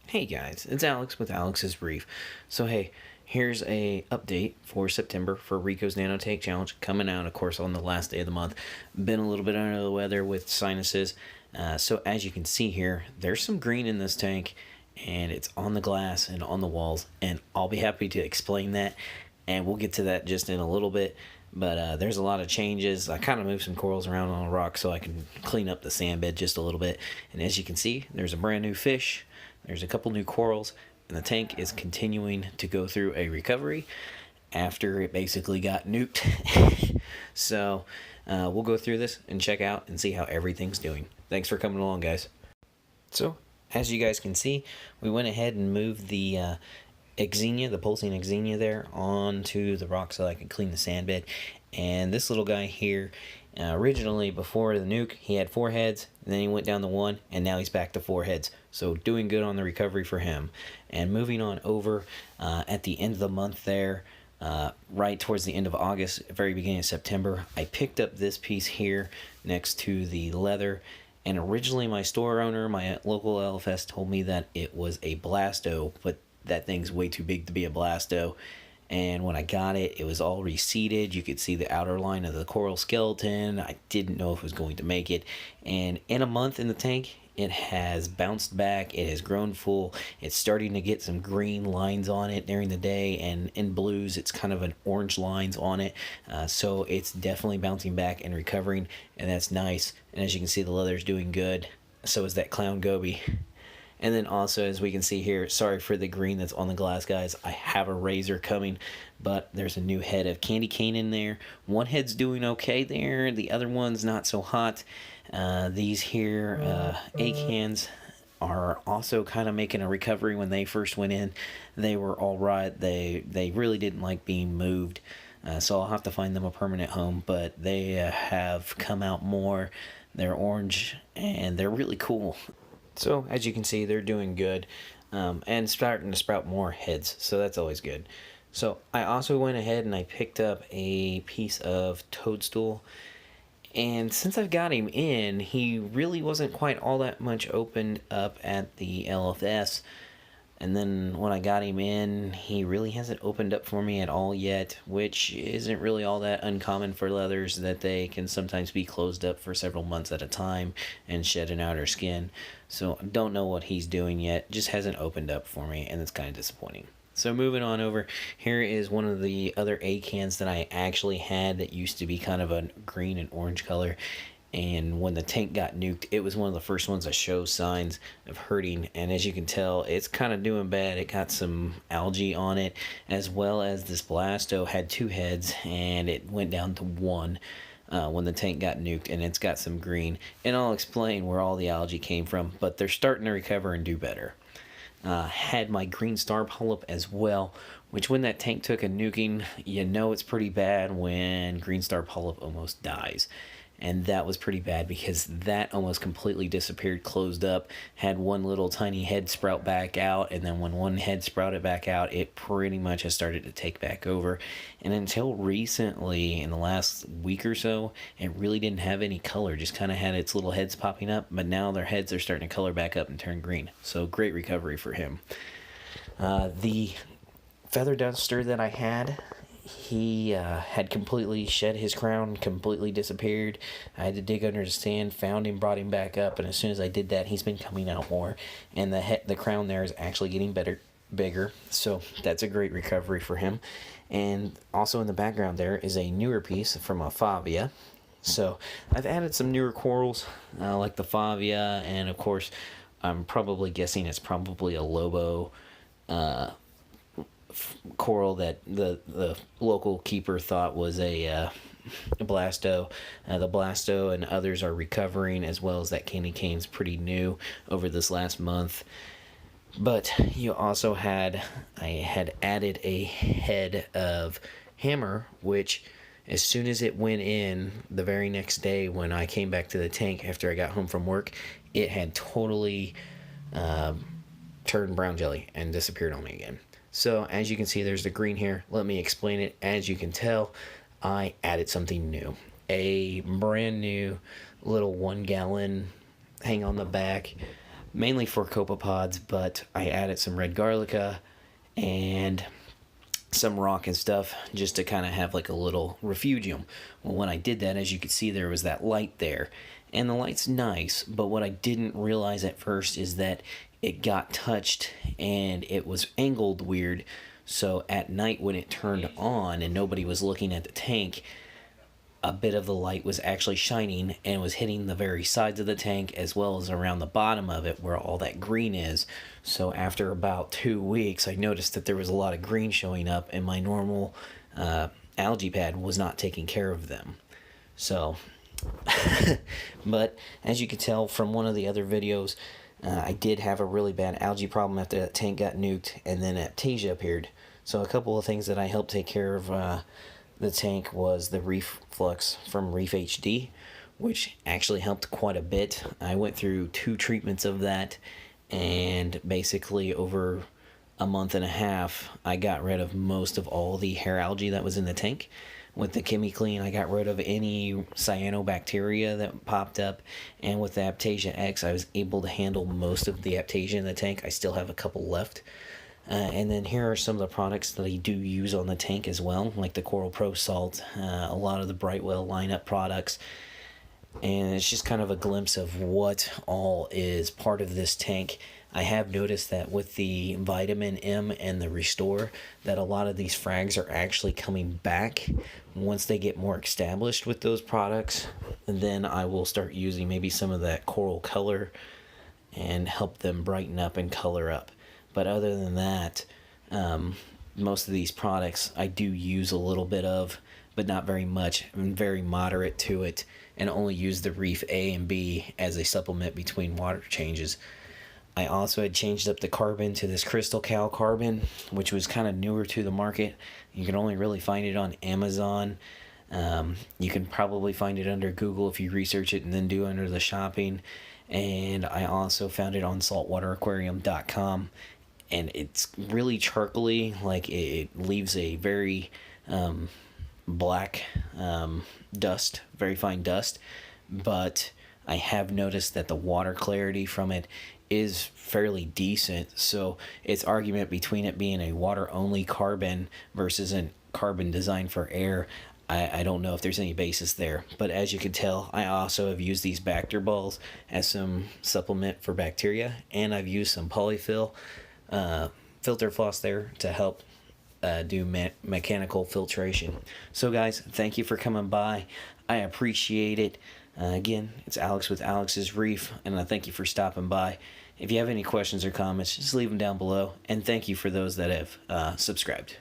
Hey guys, it's Alex with Alex's Reef. So hey, here's a update for September for Rico's Nano Take Challenge coming out, of course, on the last day of the month. Been a little bit under the weather with sinuses, so as you can see here, there's some green in this tank, and it's on the glass and on the walls, and I'll be happy to explain that, and we'll get to that just in a little bit. But there's a lot of changes. I kind of moved some corals around on a rock so I can clean up the sand bed just a little bit. And as you can see, there's a brand new fish. There's a couple new corals. And the tank is continuing to go through a recovery after it basically got nuked. So we'll go through this and check out and see how everything's doing. Thanks for coming along, guys. So as you guys can see, we went ahead and moved the Exenia, the pulsing Exenia there, onto the rock so I could clean the sand bed. And this little guy here, originally before the nuke, he had 4 heads, and then he went down to 1, and now he's back to 4 heads. So doing good on the recovery for him. And moving on over at the end of the month there, right towards the end of August, very beginning of September, I picked up this piece here next to the leather. And originally my store owner, my local LFS, told me that it was a blasto, but that thing's way too big to be a blasto. And when I got it, it was all reseeded. You could see the outer line of the coral skeleton. I didn't know if it was going to make it. And in a month in the tank, it has bounced back. It has grown full. It's starting to get some green lines on it during the day, and in blues it's kind of an orange lines on it. So it's definitely bouncing back and recovering, and that's nice. And as you can see, the leather's doing good. So is that clown goby. And then also, as we can see here, sorry for the green that's on the glass, guys. I have a razor coming, but there's a new head of candy cane in there. One head's doing okay there. The other one's not so hot. These here acans are also kind of making a recovery. When they first went in, they were all right. They really didn't like being moved. So I'll have to find them a permanent home, but they have come out more. They're orange, and they're really cool. So, as you can see, they're doing good, and starting to sprout more heads, so that's always good. So, I also went ahead and I picked up a piece of toadstool, and since I've got him in, he really wasn't quite all that much opened up at the LFS. And then when I got him in, he really hasn't opened up for me at all yet, which isn't really all that uncommon for leathers, that they can sometimes be closed up for several months at a time and shed an outer skin. So I don't know what he's doing yet, just hasn't opened up for me, and it's kind of disappointing. So moving on over, here is one of the other acans that I actually had that used to be kind of a green and orange color. And when the tank got nuked, it was one of the first ones that shows signs of hurting. And as you can tell, it's kind of doing bad. It got some algae on it, as well as this blasto had 2 heads, and it went down to 1 when the tank got nuked, and it's got some green. And I'll explain where all the algae came from, but they're starting to recover and do better. Had my green star polyp as well, which when that tank took a nuking, you know it's pretty bad when green star polyp almost dies. And that was pretty bad because that almost completely disappeared, closed up, had one little tiny head sprout back out, and then when one head sprouted back out, it pretty much has started to take back over. And until recently, in the last week or so, it really didn't have any color, just kind of had its little heads popping up, but now their heads are starting to color back up and turn green. So great recovery for him. The feather duster that I had, he had completely shed his crown, completely disappeared. I had to dig under the sand, found him, brought him back up, and as soon as I did that, he's been coming out more, and the crown there is actually getting bigger, so that's a great recovery for him. And also in the background there is a newer piece from a favia. So I've added some newer corals, like the favia, and of course, I'm probably guessing it's probably a lobo coral that the local keeper thought was a blasto. The blasto and others are recovering, as well as that candy cane's pretty new over this last month. But you also I had added a head of hammer, which as soon as it went in the very next day when I came back to the tank after I got home from work, it had totally turned brown jelly and disappeared on me again. So as you can see, there's the green here. Let me explain it. As you can tell, I added something new. A brand new little 1 gallon hang on the back mainly for copepods, but I added some red garlica and some rock and stuff just to kind of have like a little refugium. Well, when I did that, as you could see, there was that light there, and the light's nice, but what I didn't realize at first is that it got touched and it was angled weird. So at night when it turned on and nobody was looking at the tank, a bit of the light was actually shining and was hitting the very sides of the tank as well as around the bottom of it where all that green is. So after about 2 weeks, I noticed that there was a lot of green showing up, and my normal algae pad was not taking care of them. So, but as you can tell from one of the other videos, I did have a really bad algae problem after that tank got nuked, and then Aptasia appeared. So a couple of things that I helped take care of the tank was the Reef Flux from Reef HD, which actually helped quite a bit. I went through 2 treatments of that, and basically over a month and a half, I got rid of most of all the hair algae that was in the tank. With the ChemiClean, I got rid of any cyanobacteria that popped up, and with the Aptasia X, I was able to handle most of the Aptasia in the tank. I still have a couple left. And then here are some of the products that I do use on the tank as well, like the Coral Pro Salt, a lot of the Brightwell lineup products, and it's just kind of a glimpse of what all is part of this tank. I have noticed that with the Vitamin M and the Restore, that a lot of these frags are actually coming back once they get more established with those products, and then I will start using maybe some of that coral color and help them brighten up and color up. But other than that, most of these products I do use a little bit of, but not very much. I'm very moderate to it, and only use the Reef A and B as a supplement between water changes. I also had changed up the carbon to this Crystal Cal carbon, which was kind of newer to the market. You can only really find it on Amazon. You can probably find it under Google if you research it and then do under the shopping. And I also found it on saltwateraquarium.com. And it's really charcoaly, like it leaves a very black dust, very fine dust. But I have noticed that the water clarity from it is fairly decent. So it's argument between it being a water-only carbon versus a carbon designed for air. I don't know if there's any basis there. But as you can tell, I also have used these Bacter balls as some supplement for bacteria. And I've used some polyfill filter floss there to help do mechanical filtration. So guys, thank you for coming by. I appreciate it. Again, it's Alex with Alex's Reef, and I thank you for stopping by. If you have any questions or comments, just leave them down below. And thank you for those that have subscribed.